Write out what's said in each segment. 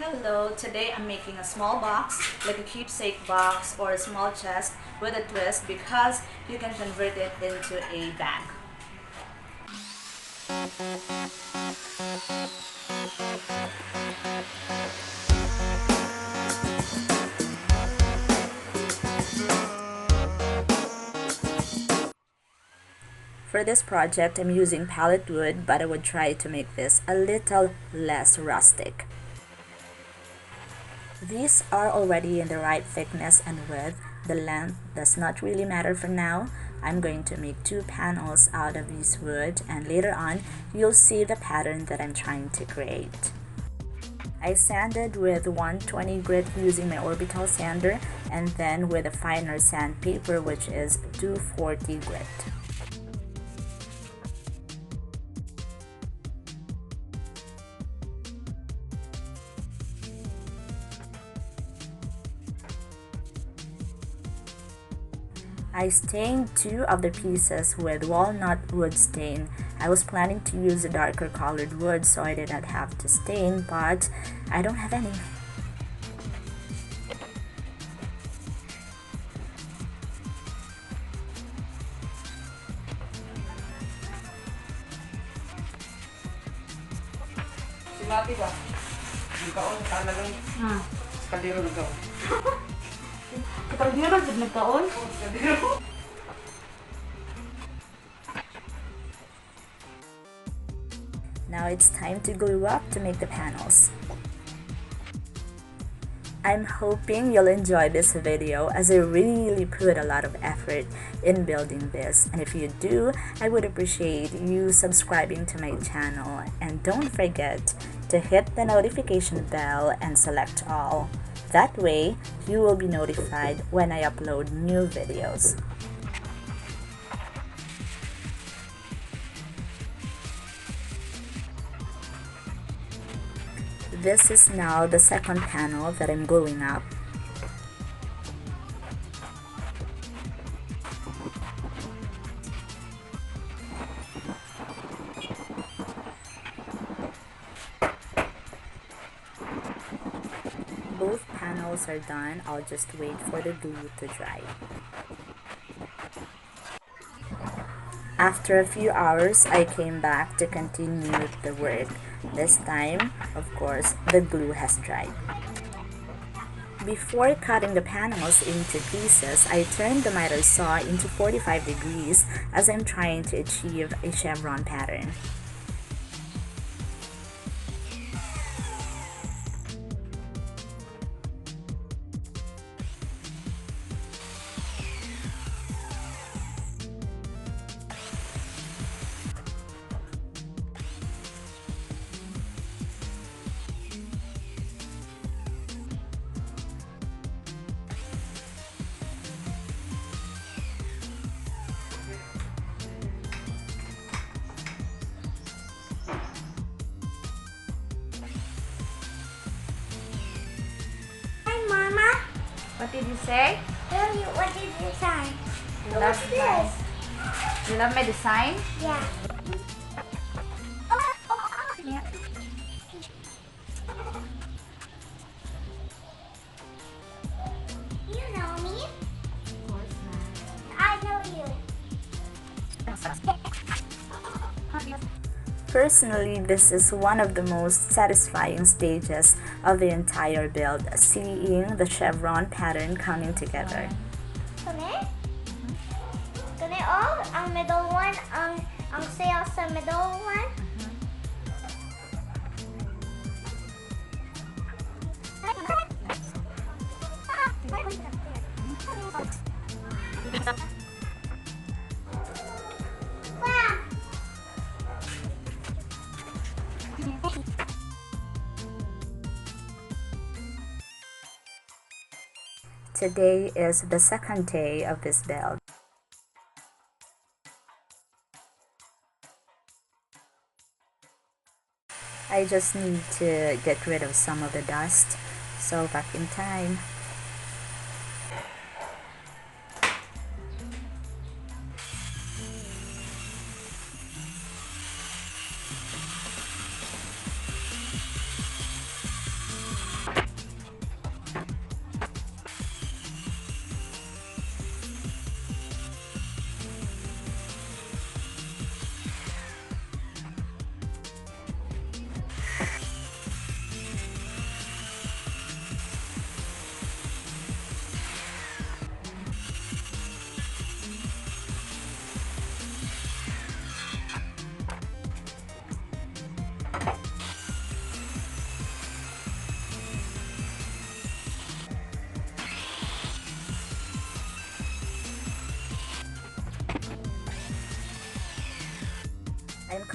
Hello, today I'm making a small box, like a keepsake box or a small chest with a twist because you can convert it into a bag. For this project, I'm using pallet wood, but I would try to make this a little less rustic. These are already in the right thickness and width. The length does not really matter for now. I'm going to make 2 panels out of this wood, and later on, you'll see the pattern that I'm trying to create. I sanded with 120 grit using my orbital sander, and then with a finer sandpaper, which is 240 grit. I stained 2 of the pieces with walnut wood stain. I was planning to use a darker colored wood so I did not have to stain, but I don't have any. Si Mati ba? Nagkaon, sana lang. Sa kaldero nagkaon. Kaldero din nagkaon? Kaldero. Now it's time to glue up to make the panels. I'm hoping you'll enjoy this video as I really put a lot of effort in building this, and if you do, I would appreciate you subscribing to my channel, and don't forget to hit the notification bell and select all. That way, you will be notified when I upload new videos. This is now the second panel that I'm gluing up. Both panels are done. I'll just wait for the glue to dry. After a few hours, I came back to continue the work. This time, of course, the glue has dried. Before cutting the panels into pieces, I turned the miter saw into 45 degrees as I'm trying to achieve a chevron pattern. What did you say? What did you say? You love this. You love my design? Yeah. Yeah. You know me? Of course not. I know you. Personally, this is one of the most satisfying stages of the entire build, seeing the chevron pattern coming together. Kani? Kani ang middle one, ang sail sa middle one. Today is the second day of this build. I just need to get rid of some of the dust, so back in time.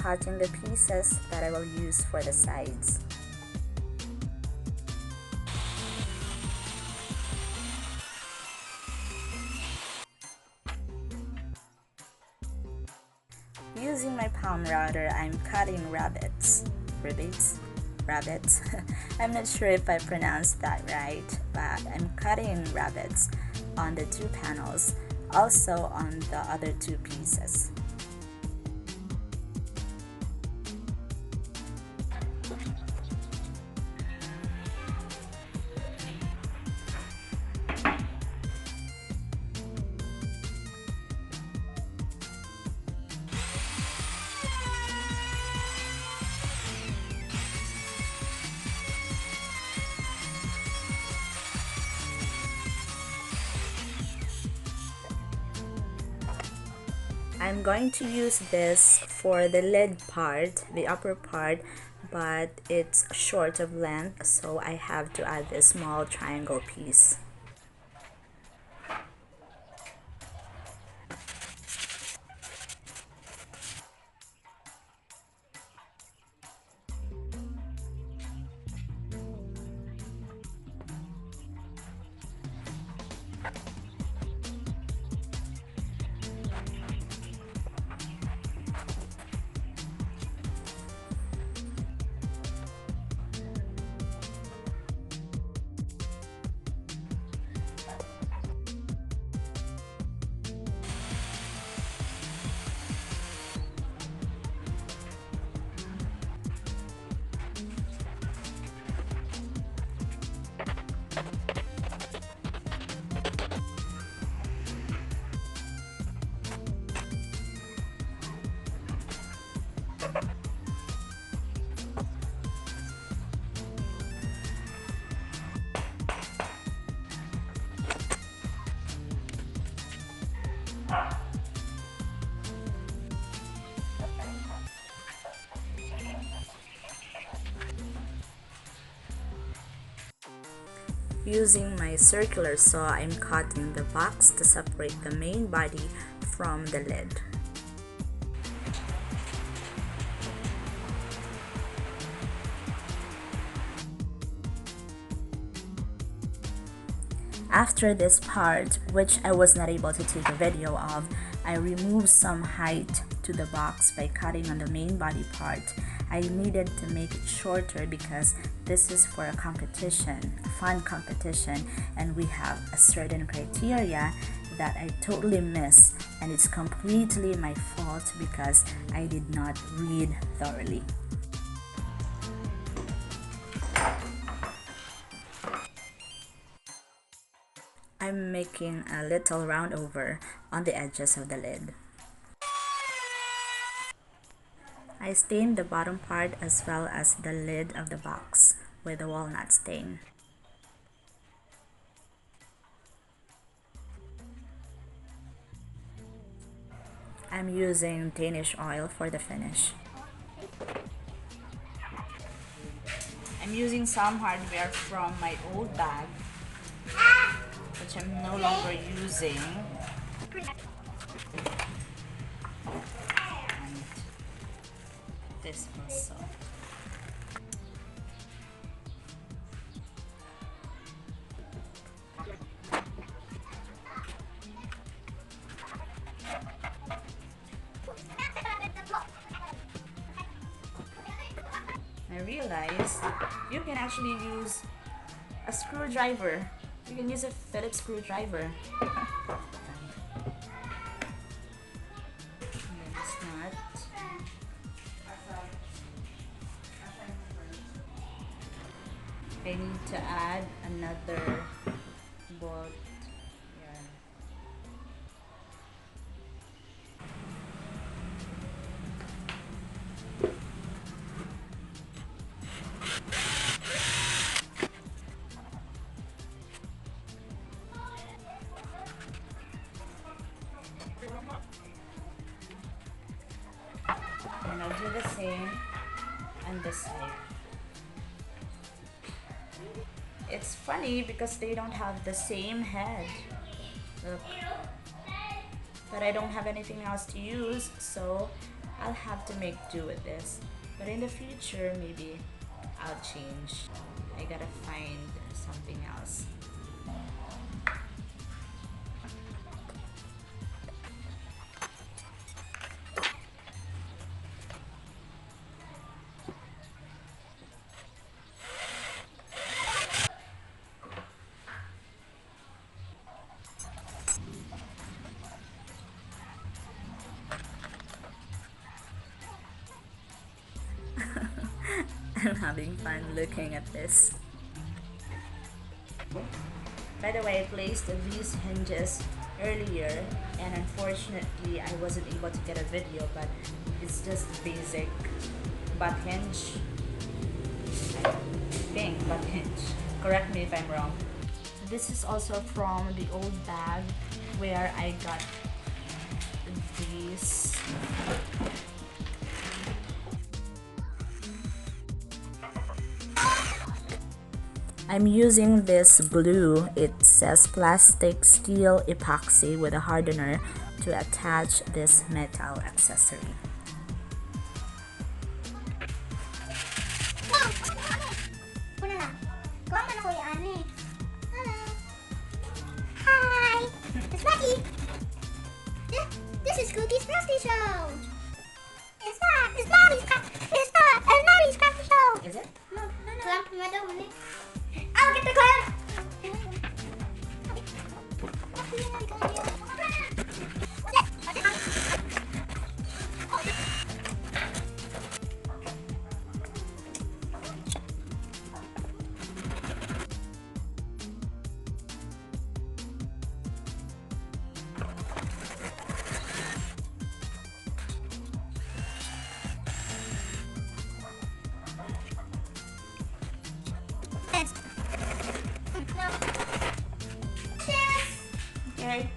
cutting the pieces that I will use for the sides. Using my palm router, I'm cutting rabbits. I'm not sure if I pronounced that right, but I'm cutting rabbits on the two panels, also on the other two pieces. I'm going to use this for the lid part, the upper part, but it's short of length, so I have to add this small triangle piece. Using my circular saw, I'm cutting the box to separate the main body from the lid. After this part, which I was not able to take a video of, I removed some height to the box by cutting on the main body part. I needed to make it shorter because this is for a competition, a fun competition, and we have a certain criteria that I totally missed, and it's completely my fault because I did not read thoroughly. I'm making a little round over on the edges of the lid. I stained the bottom part as well as the lid of the box with a walnut stain. I'm using Danish oil for the finish. I'm using some hardware from my old bag, which I'm no longer using. And this also. I realized you can actually use a screwdriver. You can use a Phillips screwdriver. It's not. I need to add another bolt here. And I'll do the same on this side. It's funny because they don't have the same head. Look. But I don't have anything else to use, so I'll have to make do with this. But in the future, maybe I'll change. I gotta find something else. I'm having fun looking at this. By the way, I placed these hinges earlier and unfortunately I wasn't able to get a video, but it's just basic butt hinge. I think butt hinge. Correct me if I'm wrong. This is also from the old bag where I got these. I'm using this glue. It says plastic steel epoxy with a hardener to attach this metal accessory. Hi! It's Becky! This is Cookie's Crafty Show! It's Mommy's Crafty Show! Is it? No. I'll get the clamp! Okay.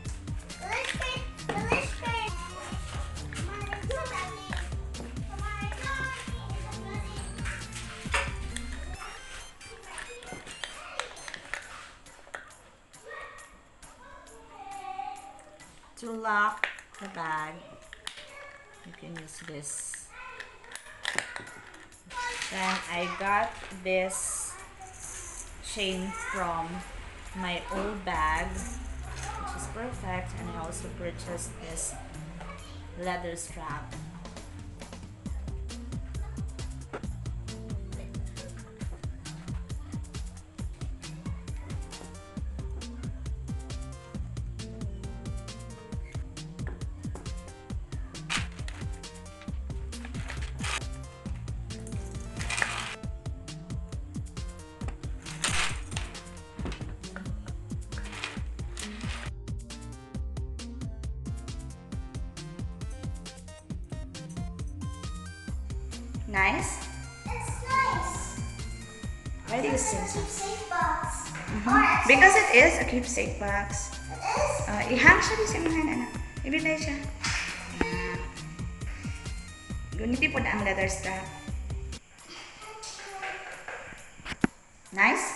To lock the bag, you can use this. Then I got this chain from my old bag, which is perfect, and I also purchased this leather strap. Nice? It's nice. Why do you say so? Keepsake box. Because it is a keepsake box. It is? Ihang siya di siya mga anak. Ibitay siya. Guniti po na ang leather strap. Nice?